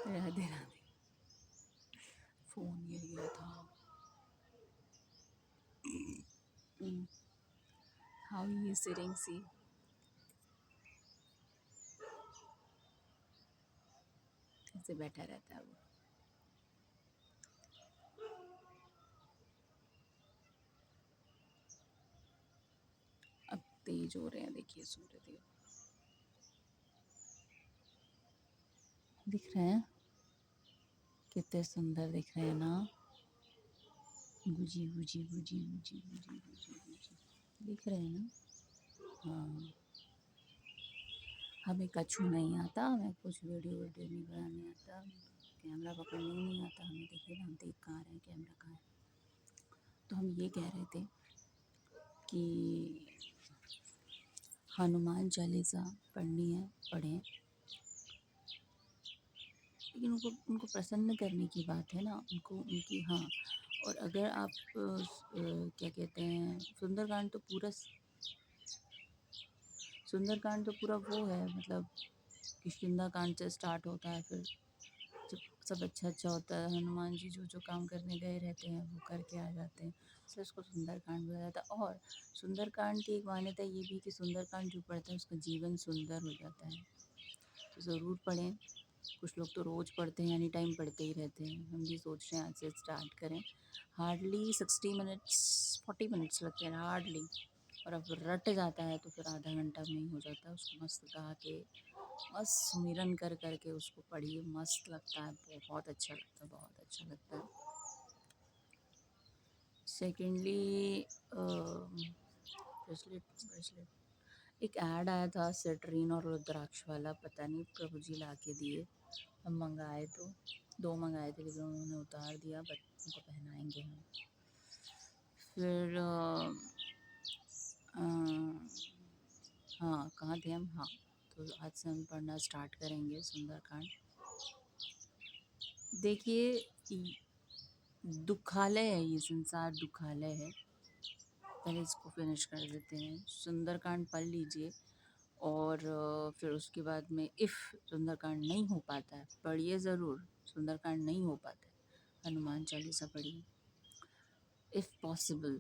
Radhe Radhe. Phone गिर गया था। हाउ ही इज सिटिंग, सी ऐसे बैठा रहता है वो। अब तेज हो रहे हैं, देखिए सूर्यदेव दिख रहे हैं, कितने सुंदर दिख रहे हैं ना। Guzzi Guzzi Guzzi Guzzi Guzzi Guzzi Guzzi दिख रहे हैं ना। हाँ, हमें कछु नहीं आता, हमें कुछ वीडियो वीडियो नहीं बनाने आता, कैमरा पकड़ने ही नहीं आता हमें। देखिए ना, हम देख कहाँ रहे हैं, कैमरा कहाँ है। तो हम ये कह रहे थे कि हनुमान चालीसा पढ़नी है, पढ़ें, लेकिन उनको उनको प्रसन्न करने की बात है ना, उनको उनकी। हाँ, और अगर आप क्या कहते हैं, सुंदरकांड तो पूरा वो है, मतलब किष्किंधा कांड से स्टार्ट होता है, फिर जब सब अच्छा अच्छा होता है, हनुमान जी जो जो काम करने गए रहते हैं वो करके आ जाते हैं, इसलिए उसको सुंदरकांड बोला जाता है। और सुंदरकांड की एक मान्यता ये भी कि सुंदरकांड जो पढ़ता है उसका जीवन सुंदर हो जाता है। तो ज़रूर पढ़ें। कुछ लोग तो रोज़ पढ़ते हैं, एनी टाइम पढ़ते ही रहते हैं। हम भी सोच रहे हैं आज से स्टार्ट करें। हार्डली 60 मिनट्स 40 मिनट्स लगते हैं, हार्डली। और अब रट जाता है तो फिर आधा घंटा में ही हो जाता है। उसको मस्त गा के, मस्त सुमिरन कर कर के उसको पढ़िए, मस्त लगता है, बहुत अच्छा लगता है, बहुत अच्छा लगता है। सेकेंडली, ब्रेसलेट ब्रेसलेट एक ऐड आया था सिट्रीन और रुद्राक्ष वाला, पता नहीं प्रभु जी ला के दिए। हम मंगाए तो 2 मंगाए थे, लेकिन उन्होंने उतार दिया, बट उनको पहनाएंगे हम। फिर हाँ, कहाँ थे हम? हाँ, तो आज से हम पढ़ना स्टार्ट करेंगे सुंदरकांड। देखिए, दुखालय है ये संसार, दुखालय है। पहले इसको फिनिश कर देते हैं, सुंदरकांड पढ़ लीजिए। और फिर उसके बाद में इफ़ सुंदरकांड नहीं हो पाता है, पढ़िए ज़रूर। सुंदरकांड नहीं हो पाता है, हनुमान चालीसा पढ़िए इफ़ पॉसिबल।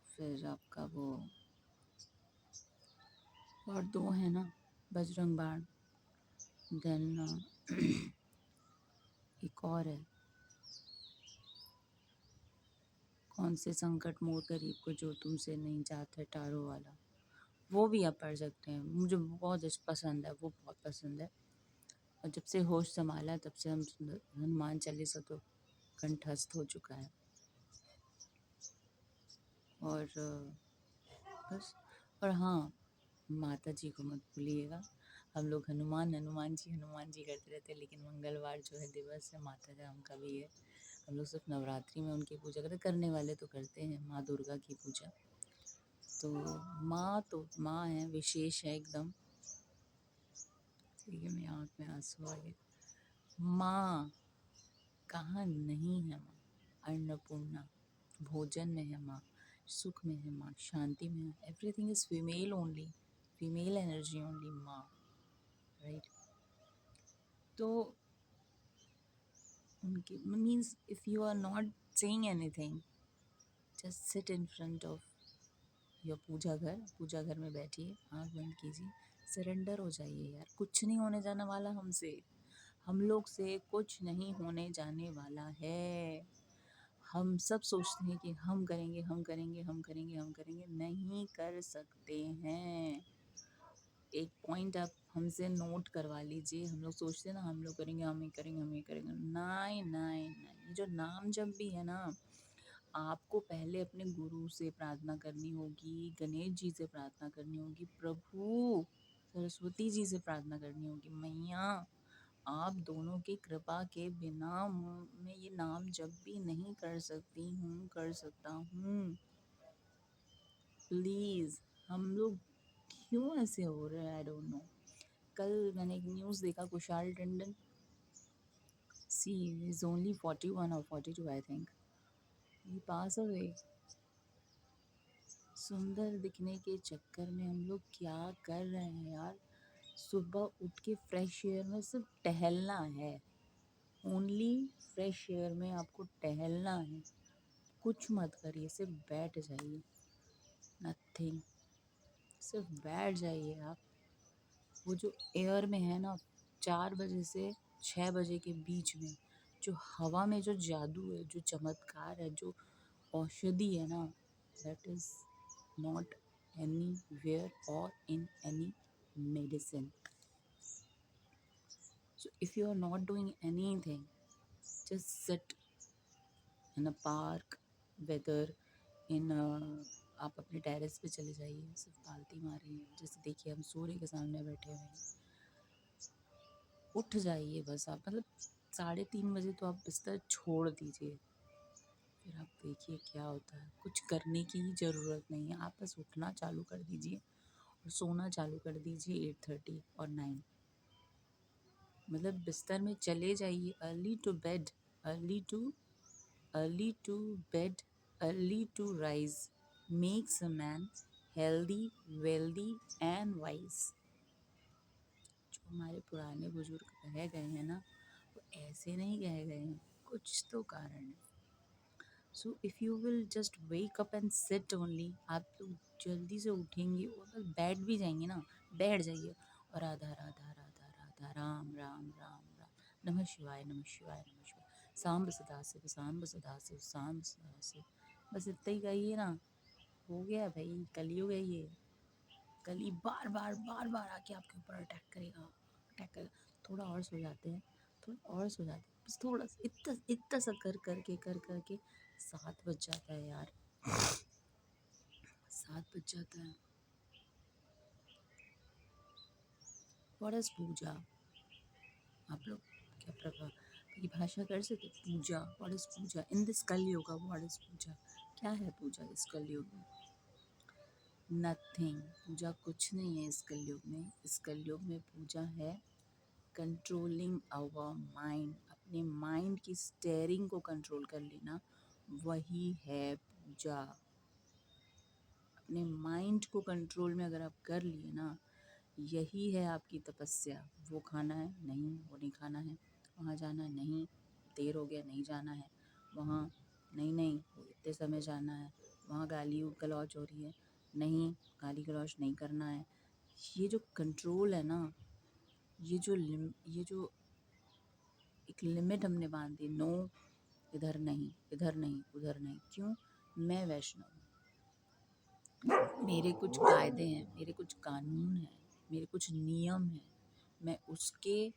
फिर आपका वो और 2 है ना, बजरंग बाण, देन एक और है, कौन से संकट मोर गरीब को जो तुमसे नहीं जात है, टारो वाला। वो भी आप पढ़ सकते हैं, मुझे बहुत पसंद है, वो बहुत पसंद है। और जब से होश संभाला है, तब से हम हनुमान चालीसा तो कंठस्थ हो चुका है। और बस। और हाँ, माता जी को मत भूलिएगा। हम लोग हनुमान जी करते रहते हैं, लेकिन मंगलवार जो है दिवस है माता राम का भी है। हम लोग सिर्फ नवरात्रि में उनकी पूजा करते, करने वाले तो करते हैं माँ दुर्गा की पूजा। तो माँ है, विशेष है एकदम। ठीक है, मेरी आँख में आंसू आ गए। माँ कहाँ नहीं है माँ? अन्नपूर्णा, भोजन में है माँ, सुख में है माँ, शांति में है। Everything is female only, female energy only माँ, राइट? तो उनके means if you are not saying anything, just sit in front of your puja घर में बैठिए, आँख बंद कीजिए, सरेंडर हो जाइए यार। कुछ नहीं होने जाने वाला हमसे, हम लोग से कुछ नहीं होने जाने वाला है। हम सब सोचते हैं कि हम करेंगे, हम करेंगे, हम करेंगे, हम करेंगे, नहीं कर सकते हैं। एक पॉइंट आप हमसे नोट करवा लीजिए। हम लोग सोचते हैं ना, हम लोग करेंगे, हम ही करेंगे, हम ही करेंगे। नहीं नहीं नहीं, जो नाम जप भी है ना, आपको पहले अपने गुरु से प्रार्थना करनी होगी, गणेश जी से प्रार्थना करनी होगी, प्रभु सरस्वती जी से प्रार्थना करनी होगी। मैया, आप दोनों की कृपा के बिना मैं ये नाम जप भी नहीं कर सकती हूँ, कर सकता हूँ। प्लीज़, हम लोग क्यों ऐसे हो रहे हैं? I don't know. कल मैंने एक न्यूज़ देखा, कुशाल टंडन, सी इज ओनली 41 और 42 I think, he pass away. सुंदर दिखने के चक्कर में हम लोग क्या कर रहे हैं यार? सुबह उठ के फ्रेश एयर में सिर्फ टहलना है, ओनली फ्रेश एयर में आपको टहलना है, कुछ मत करिए, सिर्फ बैठ जाइए, नथिंग, सिर्फ बैठ जाइए आप। वो जो एयर में है ना, 4 बजे से 6 बजे के बीच में जो हवा में जो जादू है, जो चमत्कार है, जो औषधि है ना, that is not anywhere और in any medicine. So if you are not doing anything, just sit in a park, whether in आप अपने टेरेस पे चले जाइए, सिर्फ पालती मारिए. जैसे देखिए हम सूर्य के सामने बैठे हुए हैं, उठ जाइए बस आप, मतलब 3:30 बजे तो आप बिस्तर छोड़ दीजिए, फिर आप देखिए क्या होता है. कुछ करने की ही ज़रूरत नहीं है, आप बस उठना चालू कर दीजिए और सोना चालू कर दीजिए 8:30 और 9. मतलब बिस्तर में चले जाइए. Early to early to bed, early to rise makes a man healthy, wealthy and wise. जो हमारे पुराने बुजुर्ग कहे गए हैं ना, वो ऐसे नहीं कहे गए हैं, कुछ तो कारण है. So if you will just wake up and sit only, आप लोग जल्दी से उठेंगे और बस बैठ भी जाएंगे ना, बैठ जाइए और राधा राधा राधा राधा राम राम राम राम, नमः शिवाय नमः शिवाय नमः शिवाय, सांब सदाशिव सांब सदाशिव सांब सदाशिव, बस इतना ही कहिए ना, हो गया भाई. कलयुग है ये, कली बार बार बार बार आके आपके ऊपर अटैक करेगा, अटैक करेगा. थोड़ा और सो जाते हैं, थोड़ा और सो जाते हैं, बस थोड़ा सा, इतना इतना सा कर करके 7 बज जाता है यार, 7 बज जाता है. What is puja? आप लोग क्या परिभाषा कर सकते? Puja, what is puja in this Kaliyug? What is puja? क्या है पूजा इस कलयुग में? नथिंग. पूजा कुछ नहीं है इस कलयुग में. इस कलयुग में पूजा है कंट्रोलिंग आवर माइंड. अपने माइंड की स्टेयरिंग को कंट्रोल कर लेना, वही है पूजा. अपने माइंड को कंट्रोल में अगर आप कर लिए ना, यही है आपकी तपस्या. वो खाना है नहीं, वो नहीं खाना है. वहाँ जाना है नहीं, देर हो गया नहीं जाना है. वहाँ नहीं नहीं, वो इतने समय जाना है. वहाँ गाली गलौज हो रही है नहीं, गाली गलौज नहीं करना है. ये जो कंट्रोल है ना, ये जो एक लिमिट हमने बांध दी, नो, इधर नहीं, इधर नहीं, उधर नहीं. क्यों? मैं वैष्णव हूँ, मेरे कुछ कायदे हैं, मेरे कुछ कानून हैं, मेरे कुछ नियम हैं. मैं उसके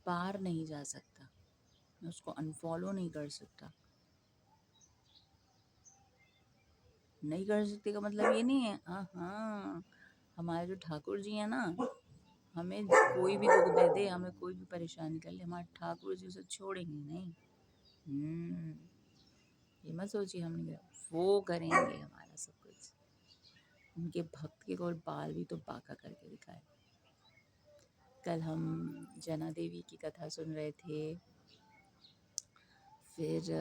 पार नहीं जा सकता, मैं उसको अनफॉलो नहीं कर सकता. नहीं कर सकते का मतलब ये नहीं है, हाँ, हमारे जो ठाकुर जी हैं ना, हमें कोई भी दुख दे दे, हमें कोई भी परेशानी कर ले, हमारे ठाकुर जी उसे छोड़ेंगे नहीं. ये मत सोचिए हम नहीं, वो करेंगे हमारा सब कुछ. उनके भक्त के कोई बाल भी तो बांका करके दिखाए. कल हम जना देवी की कथा सुन रहे थे, फिर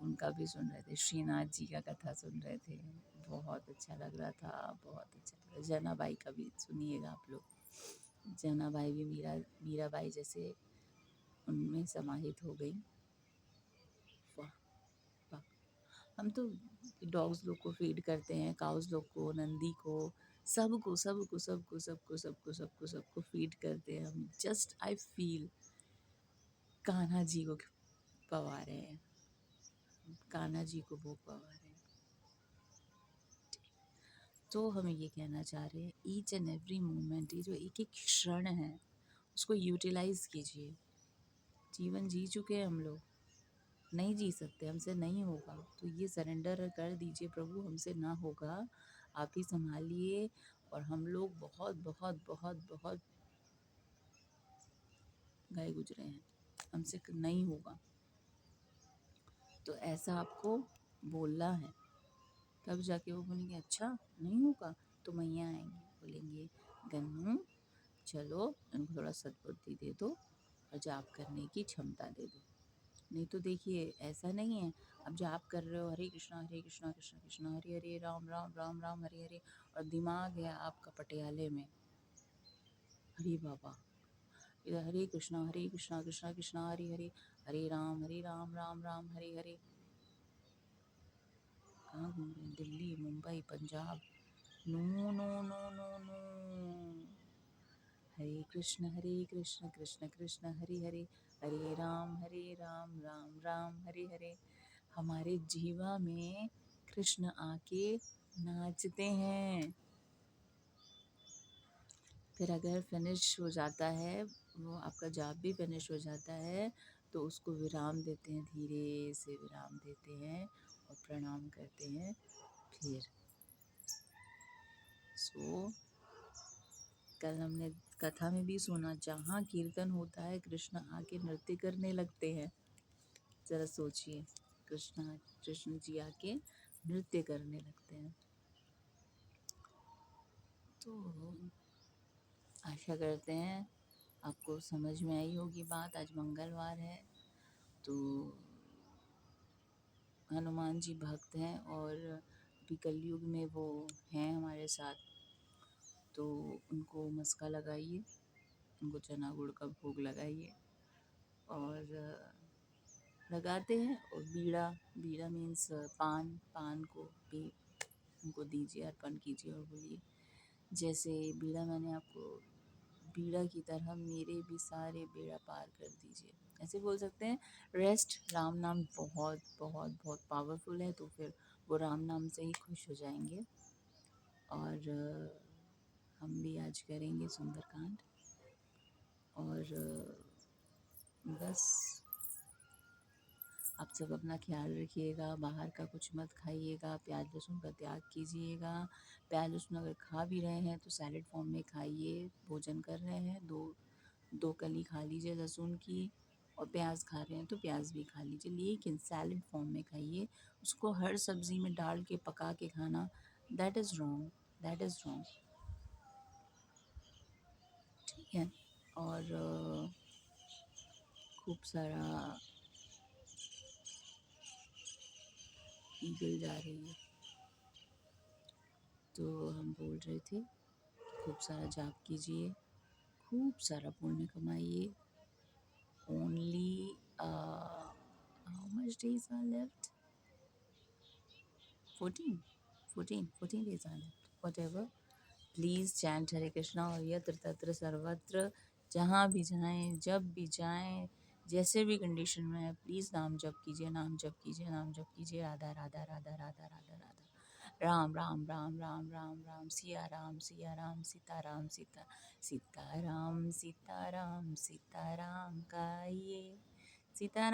उनका भी सुन रहे थे, श्रीनाथ जी का कथा सुन रहे थे. बहुत अच्छा लग रहा था, बहुत अच्छा लग रहा. जना बाई का भी सुनिएगा आप लोग. जना बाई भी मीरा बाई जैसे उनमें समाहित हो गई. वाह वाह. हम तो डॉग्स लोग को फीड करते हैं, काउस लोग को, नंदी को, सबको सबको सबको सबको सबको सबको सबको फीड करते हैं हम. Just I feel Kanha ji को पवा रहे हैं, कान्हा जी को वो पवा रहे हैं. तो हमें ये कहना चाह रहे हैं, ईच एंड एवरी मोमेंट, ये जो एक एक क्षण है उसको यूटिलाइज कीजिए. जीवन जी चुके हैं हम लोग, नहीं जी सकते, हमसे नहीं होगा, तो ये सरेंडर कर दीजिए, प्रभु हमसे ना होगा, आप ही संभालिए. और हम लोग बहुत बहुत बहुत बहुत गए गुजरे हैं, हमसे नहीं होगा. तो ऐसा आपको बोलना है, तब जाके वो बोलेंगे अच्छा नहीं होगा. तो मैया आएंगे, बोलेंगे गन्नू चलो इनको थोड़ा सद्बुद्धि दे दो और जाप करने की क्षमता दे दो. नहीं तो देखिए ऐसा नहीं है, अब जाप कर रहे हो हरे कृष्णा कृष्णा कृष्णा हरे हरे राम राम राम राम हरे हरे, और दिमाग है आपका पटियाले में, अरे बाबा, इधर हरे कृष्णा कृष्णा कृष्णा हरे हरे, हरे राम राम राम हरे हरे। कहाँ घूम रहे हैं? Delhi, Mumbai, Punjab? No no no no no. Hare Krishna Krishna Krishna Hare Hare, Hare Ram Ram Ram Hare Hare. हमारे जीवा में कृष्ण आके नाचते हैं। फिर अगर फिनिश हो जाता है, वो आपका जाप भी फिनिश हो जाता है, तो उसको विराम देते हैं, धीरे से विराम देते हैं और प्रणाम करते हैं। फिर सो कल हमने कथा में भी सुना, जहाँ कीर्तन होता है कृष्ण आके नृत्य करने लगते हैं। ज़रा सोचिए, कृष्ण जी आके नृत्य करने लगते हैं। तो आशा करते हैं आपको समझ में आई होगी बात। आज मंगलवार है, तो हनुमान जी भक्त हैं और अभी कलयुग में वो हैं हमारे साथ, तो उनको मस्का लगाइए, उनको चना गुड़ का भोग लगाइए और लगाते हैं। और बीड़ा बीड़ा मीन्स पान को भी उनको दीजिए, अर्पण कीजिए और बोलिए, जैसे बीड़ा मैंने आपको, बीड़ा की तरह मेरे भी सारे बेड़ा पार कर दीजिए, ऐसे बोल सकते हैं। रेस्ट राम नाम बहुत बहुत बहुत पावरफुल है, तो फिर वो राम नाम से ही खुश हो जाएंगे। और हम भी आज करेंगे सुंदरकांड। और बस आप सब अपना ख्याल रखिएगा, बाहर का कुछ मत खाइएगा, प्याज लहसुन का त्याग कीजिएगा। प्याज लहसुन अगर खा भी रहे हैं तो सैलेड फॉर्म में खाइए। भोजन कर रहे हैं, दो कली खा लीजिए लहसुन की, और प्याज खा रहे हैं तो प्याज भी खा लीजिए, लेकिन सैलेड फॉर्म में खाइए। उसको हर सब्ज़ी में डाल के पका के खाना, that is wrong, that is wrong. ठीक है। और खूब सारा ईगल जा रही है, तो हम बोल रहे थे खूब सारा जाप कीजिए, खूब सारा पुण्य कमाइए। Only how much days are left? 14 days are left, whatever. Please chant Hare Krishna, और यत्र तत्र सर्वत्र, जहाँ भी जाएं, जब भी जाएं, जैसे भी कंडीशन में है, प्लीज़ नाम जप कीजिए, नाम जप कीजिए, नाम जप कीजिए। राधा राधा राधा राधा राधा राधा, राम राम राम राम राम राम, सिया राम सीता राम सीता राम गाइए, सीता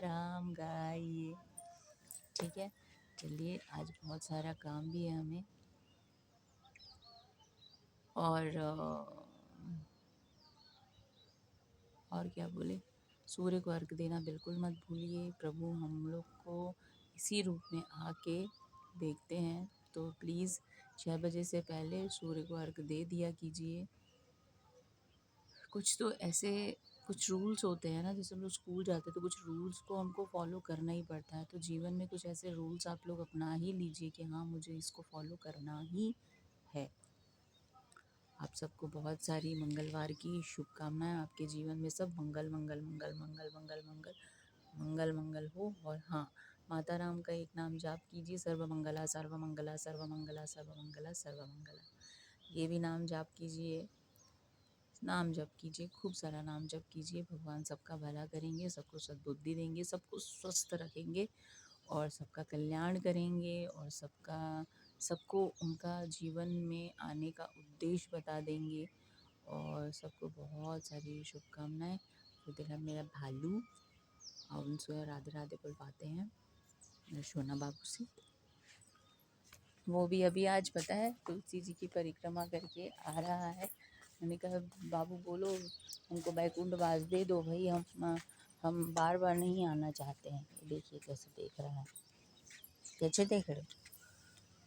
राम गाइए। ठीक है, चलिए, आज बहुत सारा काम भी है हमें। और क्या बोले, सूर्य को अर्घ देना बिल्कुल मत भूलिए। प्रभु हम लोग को इसी रूप में आके देखते हैं, तो प्लीज़ 6 बजे से पहले सूर्य को अर्घ दे दिया कीजिए। कुछ तो ऐसे कुछ रूल्स होते हैं ना, जैसे हम लोग स्कूल जाते हैं तो कुछ रूल्स को हमको फॉलो करना ही पड़ता है। तो जीवन में कुछ ऐसे रूल्स आप लोग अपना ही लीजिए कि हाँ, मुझे इसको फॉलो करना ही है। आप सबको बहुत सारी मंगलवार की शुभकामनाएं। आपके जीवन में सब मंगल मंगल मंगल मंगल मंगल मंगल मंगल मंगल हो। और हाँ, माता राम का एक नाम जाप कीजिए, सर्वमंगला सर्वमंगला सर्वमंगला सर्वमंगला सर्वमंगला। ये भी नाम जाप कीजिए, नाम जप कीजिए, खूब सारा नाम जप कीजिए। भगवान सबका भला करेंगे, सबको सद्बुद्धि देंगे, सबको स्वस्थ रखेंगे और सबका कल्याण करेंगे, और सबको उनका जीवन में आने का उद्देश्य बता देंगे। और सबको बहुत सारी शुभकामनाएं। फिर मेरा भालू और उनसे राधे राधे बुलवाते हैं मेरे सोना बाबू से। वो भी अभी आज पता है तुलसी जी की परिक्रमा करके आ रहा है। मैंने कहा बाबू बोलो हमको बैकुंठ वास दे दो भाई, हम बार बार नहीं आना चाहते हैं। देखिए कैसे देख रहा है, कैसे देख रहे हो,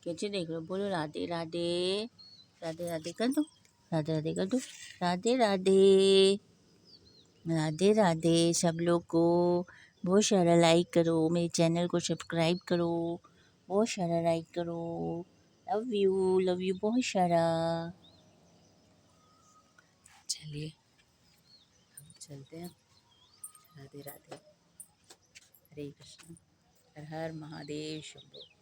कैसे देख रहे हो, बोलो राधे राधे, राधे राधे कर दो, राधे राधे कर दो, राधे राधे, राधे राधे सब लोग को। बहुत सारा लाइक करो, मेरे चैनल को सब्सक्राइब करो, बहुत सारा लाइक करो। लव यू बहुत सारा। चलिए हम चलते हैं। राधे राधे, हरे कृष्ण, हर हर महादेव शंभो।